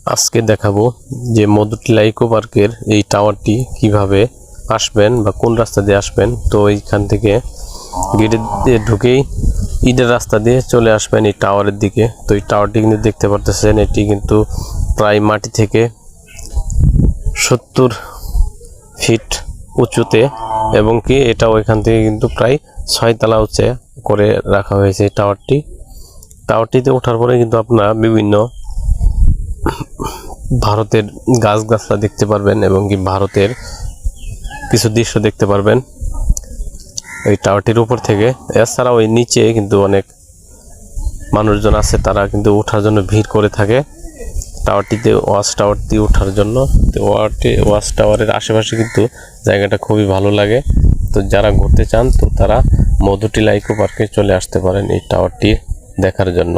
আজকে দেখাবো যে মধুটিলা ইকো পার্কের এই টাওয়ারটি কিভাবে আসবেন বা কোন রাস্তা দিয়ে আসবেন। তো এইখান থেকে গেটে দিয়ে ঢুকেই ইটের রাস্তা দিয়ে চলে আসবেন এই টাওয়ারের দিকে। তো এই টাওয়ারটি কিন্তু দেখতে পারতেছেন, এটি কিন্তু প্রায় মাটি থেকে 70 ফিট উঁচুতে, এবং কি এটা ওইখান থেকে কিন্তু প্রায় 6 তলা উঁচে করে রাখা হয়েছে এই টাওয়ারটিতে ওঠার পরে কিন্তু আপনারা বিভিন্ন ভারতের গাছগাছলা দেখতে পারবেন এবং কি ভারতের কিছু দৃশ্য দেখতে পারবেন এই টাওয়ারটির উপর থেকে। এছাড়া ওই নিচে কিন্তু অনেক মানুষজন আছে, তারা কিন্তু ওঠার জন্য ভিড় করে থাকে টাওয়ারটিতে, ওয়াচ টাওয়ারটি ওঠার জন্য। তো ওয়াচ টাওয়ারের আশেপাশে কিন্তু জায়গাটা খুবই ভালো লাগে। তো যারা ঘুরতে চান তো তারা মধুটিলা ইকো পার্কে চলে আসতে পারেন এই টাওয়ারটি দেখার জন্য।